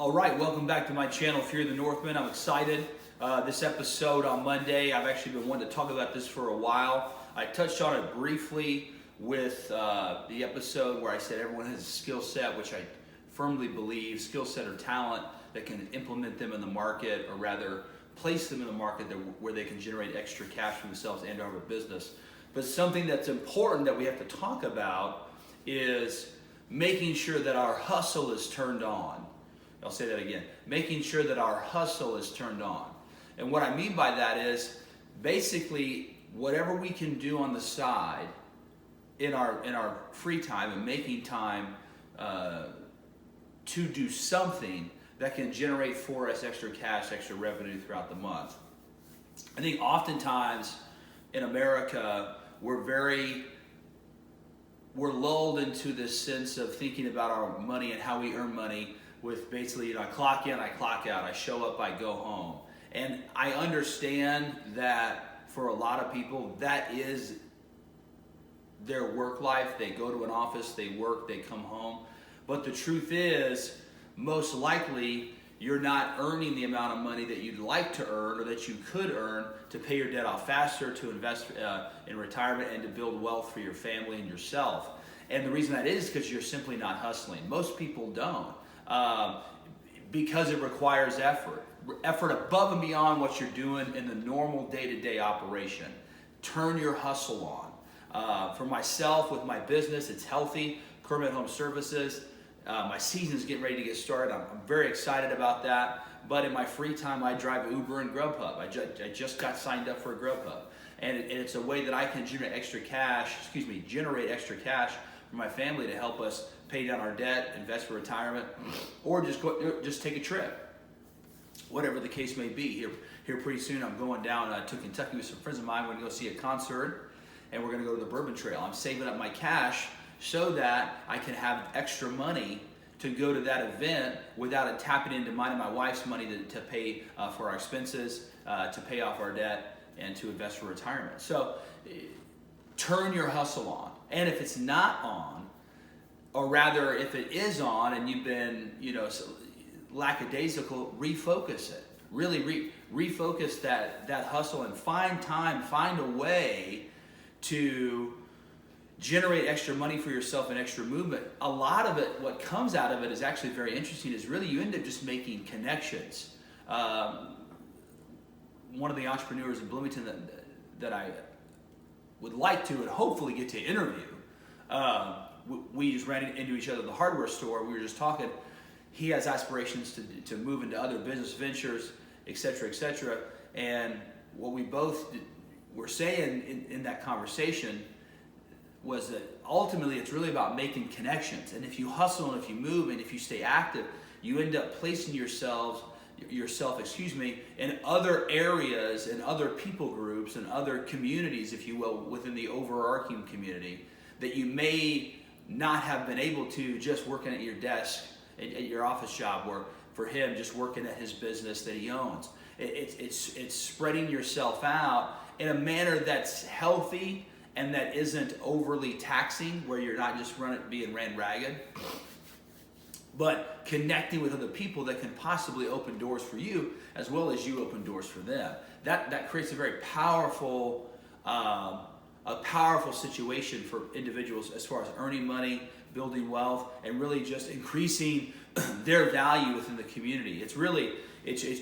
All right, welcome back to my channel, Fear the Northman. I'm excited. This episode on Monday, I've actually been wanting to talk about this for a while. I touched on it briefly with the episode where I said everyone has a skill set, which I firmly believe, skill set or talent that can implement them in the market, or rather place them in the market where they can generate extra cash for themselves and our business. But something that's important that we have to talk about is making sure that our hustle is turned on. I'll say that again. Making sure that our hustle is turned on. And what I mean by that is basically whatever we can do on the side in our free time and making time to do something that can generate for us extra cash, extra revenue throughout the month. I think oftentimes in America, we're lulled into this sense of thinking about our money and how we earn money with basically, I clock in, I clock out, I show up, I go home. And I understand that for a lot of people, that is their work life. They go to an office, they work, they come home. But the truth is, most likely, you're not earning the amount of money that you'd like to earn or that you could earn to pay your debt off faster, to invest in retirement, and to build wealth for your family and yourself. And the reason that is because you're simply not hustling. Most people don't. Because it requires effort above and beyond what you're doing in the normal day-to-day operation. Turn your hustle on. For myself, with my business, it's healthy, Kermit Home Services. My season's getting ready to get started. I'm very excited about that. But in my free time, I drive Uber and Grubhub. I just got signed up for a Grubhub. And it's a way that I can generate extra cash for my family to help us pay down our debt, invest for retirement, or just take a trip. Whatever the case may be. Here pretty soon I'm going down to Kentucky with some friends of mine. We're going to go see a concert, and we're going to go to the Bourbon Trail. I'm saving up my cash so that I can have extra money to go to that event without it tapping into mine and my wife's money to pay for our expenses, to pay off our debt, and to invest for retirement. So turn your hustle on. And if it's not on, or rather if it is on and you've been, lackadaisical, refocus it. Really refocus that hustle and find a way to generate extra money for yourself and extra movement. A lot of it, what comes out of it is actually very interesting, is really you end up just making connections. One of the entrepreneurs in Bloomington that I would like to and hopefully get to interview, we just ran into each other at the hardware store. We were just talking. He has aspirations to move into other business ventures, et cetera, and what we both were saying in that conversation was that ultimately it's really about making connections. And if you hustle and if you move and if you stay active, you end up placing yourself in other areas and other people groups and other communities, if you will, within the overarching community that you may not have been able to just working at your desk at your office job, or for him just working at his business that he owns. It's spreading yourself out in a manner that's healthy and that isn't overly taxing, where you're not just being ran ragged, but connecting with other people that can possibly open doors for you as well as you open doors for them. That creates a very powerful situation for individuals as far as earning money, building wealth, and really just increasing their value within the community. It's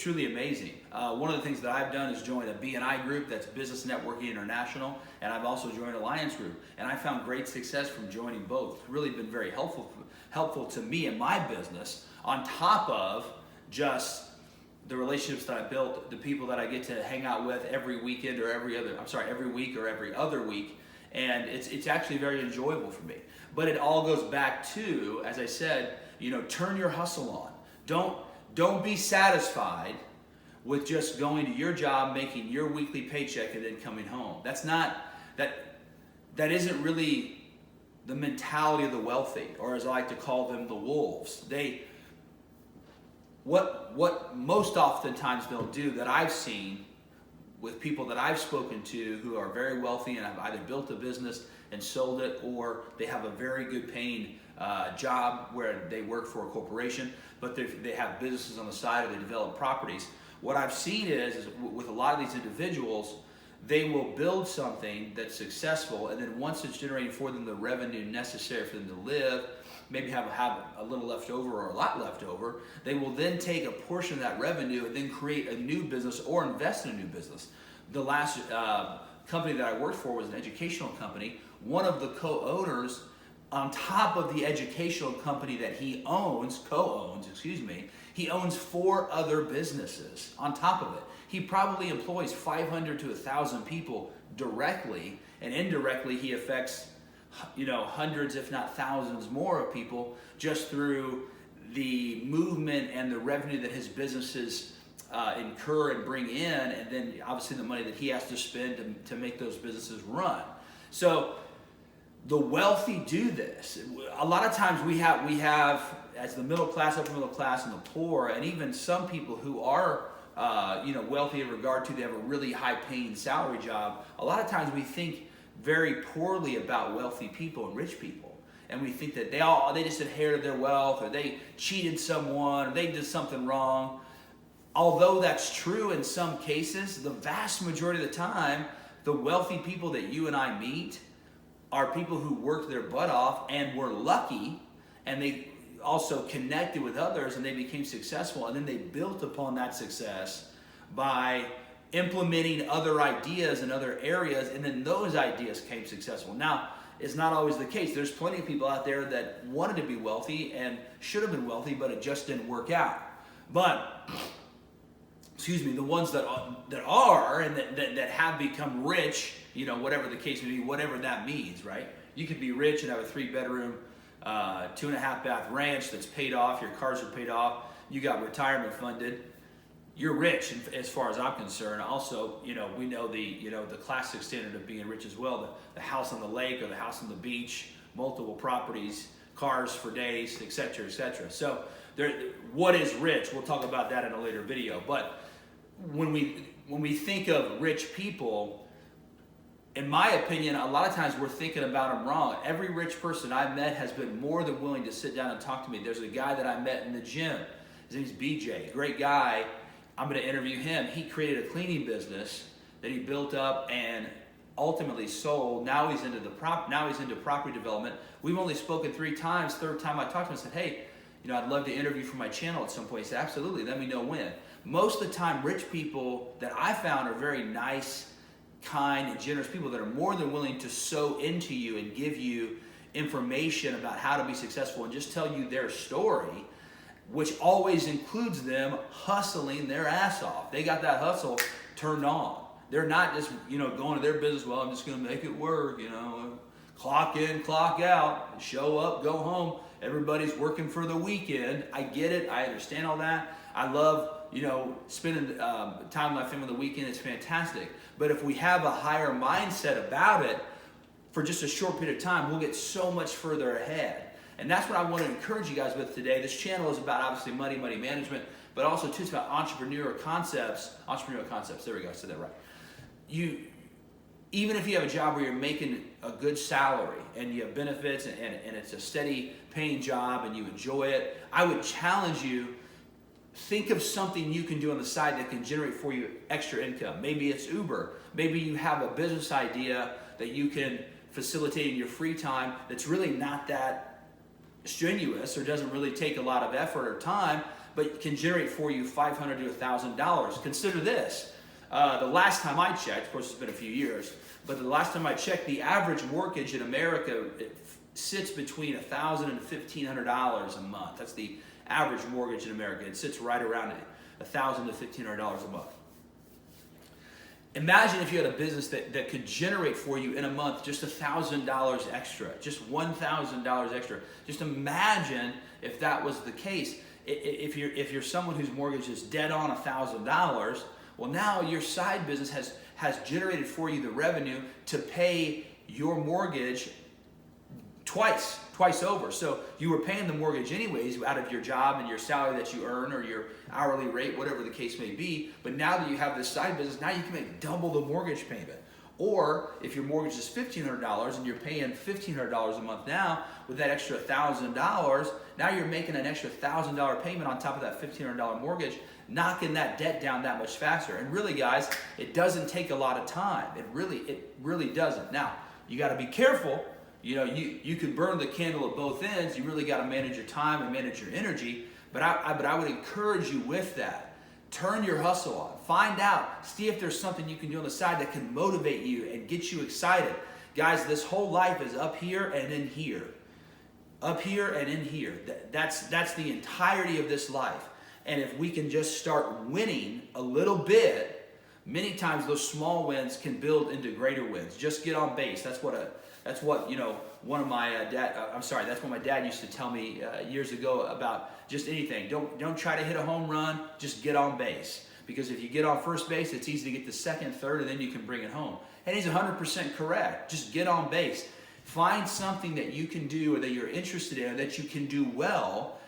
truly amazing. One of the things that I've done is join a BNI group, that's Business Networking International, and I've also joined Alliance Group, and I found great success from joining both. It's really been very helpful to me and my business, on top of just the relationships that I built, the people that I get to hang out with every week or every other week, and it's actually very enjoyable for me. But it all goes back to, as I said, turn your hustle on. Don't be satisfied with just going to your job, making your weekly paycheck, and then coming home. That isn't really the mentality of the wealthy, or as I like to call them, the wolves. What most oftentimes they'll do, that I've seen with people that I've spoken to who are very wealthy and have either built a business and sold it, or they have a very good paying job where they work for a corporation, but they have businesses on the side or they develop properties. What I've seen is with a lot of these individuals, they will build something that's successful, and then once it's generating for them the revenue necessary for them to live, maybe have a little left over or a lot left over, they will then take a portion of that revenue and then create a new business or invest in a new business. The last company that I worked for was an educational company. One of the co-owners, on top of the educational company that he co-owns, he owns 4 other businesses on top of it. He probably employs 500 to 1,000 people directly, and indirectly he affects hundreds if not thousands more of people just through the movement and the revenue that his businesses incur and bring in, and then obviously the money that he has to spend to make those businesses run. So the wealthy do this. A lot of times we have as the middle class, upper middle class, and the poor, and even some people who are wealthy in regard to they have a really high-paying salary job. A lot of times we think very poorly about wealthy people and rich people, and we think that they just inherited their wealth, or they cheated someone, or they did something wrong. Although that's true in some cases, the vast majority of the time, the wealthy people that you and I meet are people who worked their butt off and were lucky, and they also connected with others and they became successful, and then they built upon that success by implementing other ideas in other areas, and then those ideas came successful. Now, it's not always the case. There's plenty of people out there that wanted to be wealthy and should have been wealthy, but it just didn't work out. But the ones that are and that have become rich, whatever the case may be, whatever that means, right? You could be rich and have a 3-bedroom, 2.5-bath ranch that's paid off. Your cars are paid off. You got retirement funded. You're rich, as far as I'm concerned. Also, we know the classic standard of being rich as well. The house on the lake or the house on the beach, multiple properties, cars for days, etc., etc. So, what is rich? We'll talk about that in a later video. But when we think of rich people, in my opinion, a lot of times we're thinking about them wrong. Every rich person I've met has been more than willing to sit down and talk to me. There's a guy that I met in the gym. His name's BJ. Great guy. I'm going to interview him. He created a cleaning business that he built up and ultimately sold. Now he's into property development. We've only spoken 3 times. Third time I talked to him, I said, hey, I'd love to interview for my channel at some point. He said, absolutely, let me know when. Most of the time, rich people that I found are very nice, kind, and generous people that are more than willing to sow into you and give you information about how to be successful and just tell you their story, which always includes them hustling their ass off. They got that hustle turned on. They're not just, going to their business, well, I'm just going to make it work, clock in, clock out, show up, go home. Everybody's working for the weekend. I get it. I understand all that. I love, spending time with my family on the weekend. It's fantastic. But if we have a higher mindset about it, for just a short period of time, we'll get so much further ahead. And that's what I want to encourage you guys with today. This channel is about obviously money management, but also too, it's about entrepreneurial concepts. There we go. I said that right. Even if you have a job where you're making a good salary and you have benefits and it's a steady paying job and you enjoy it, I would challenge you, think of something you can do on the side that can generate for you extra income. Maybe it's Uber. Maybe you have a business idea that you can facilitate in your free time that's really not that strenuous or doesn't really take a lot of effort or time, but can generate for you $500 to $1,000. Consider this. The last time I checked, of course it's been a few years, but the last time I checked, the average mortgage in America sits between $1,000 and $1,500 a month. That's the average mortgage in America. It sits right around $1,000 to $1,500 a month. Imagine if you had a business that could generate for you in a month just $1,000 extra, just $1,000 extra. Just imagine if that was the case. If you're someone whose mortgage is dead on $1,000, well, now your side business has generated for you the revenue to pay your mortgage twice over. So you were paying the mortgage anyways out of your job and your salary that you earn or your hourly rate, whatever the case may be. But now that you have this side business, now you can make double the mortgage payment. Or if your mortgage is $1,500 and you're paying $1,500 a month now, with that extra $1,000, now you're making an extra $1,000 payment on top of that $1,500 mortgage, knocking that debt down that much faster. And really, guys, it doesn't take a lot of time. It really doesn't. Now, you got to be careful. You know, you can burn the candle at both ends. You really got to manage your time and manage your energy. But I would encourage you with that. Turn your hustle on. Find out. See if there's something you can do on the side that can motivate you and get you excited. Guys, this whole life is up here and in here. Up here and in here. That's the entirety of this life. And if we can just start winning a little bit, many times those small wins can build into greater wins. Just get on base. That's what you know. One of my that's what my dad used to tell me years ago about just anything. Don't try to hit a home run. Just get on base. Because if you get on first base, it's easy to get to second, third, and then you can bring it home. And he's 100% correct. Just get on base. Find something that you can do or that you're interested in or that you can do well.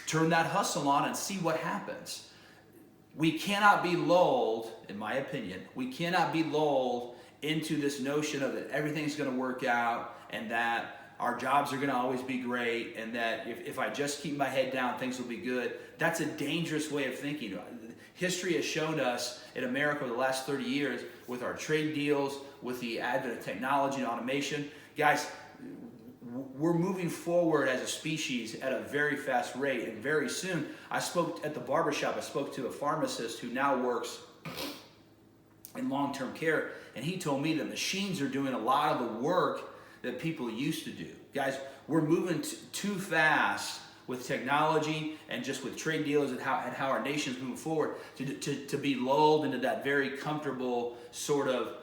Turn that hustle on and see what happens. We cannot be lulled, in my opinion, we cannot be lulled into this notion of that everything's going to work out and that our jobs are going to always be great and that if I just keep my head down, things will be good. That's a dangerous way of thinking. History has shown us in America over the last 30 years with our trade deals, with the advent of technology and automation, guys, we're moving forward as a species at a very fast rate, and very soon, I spoke at the barbershop, I spoke to a pharmacist who now works in long-term care, and he told me that machines are doing a lot of the work that people used to do. Guys, we're moving too fast with technology and just with trade deals and how our nation's moving forward to be lulled into that very comfortable sort of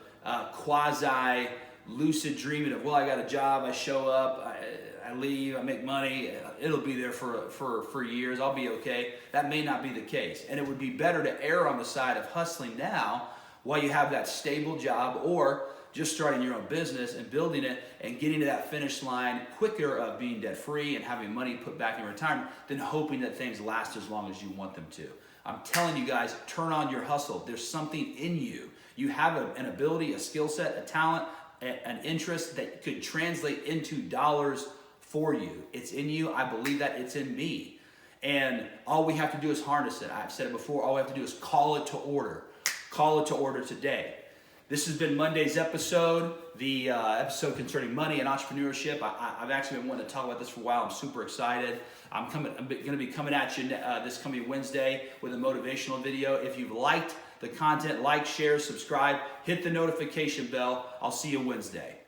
quasi lucid dreaming of, well, I got a job, I show up, I leave, I make money, it'll be there for years, I'll be okay. That may not be the case. And it would be better to err on the side of hustling now while you have that stable job, or just starting your own business and building it and getting to that finish line quicker of being debt free and having money put back in retirement than hoping that things last as long as you want them to. I'm telling you guys, turn on your hustle. There's something in you. You have an ability, a skill set, a talent, an interest that could translate into dollars for you. It's in you. I believe that. It's in me. And all we have to do is harness it. I've said it before. All we have to do is call it to order. Call it to order today. This has been Monday's episode, the episode concerning money and entrepreneurship. I've actually been wanting to talk about this for a while. I'm super excited. I'm going to be coming at you this coming Wednesday with a motivational video. If you've liked the content, like, share, subscribe, hit the notification bell. I'll see you Wednesday.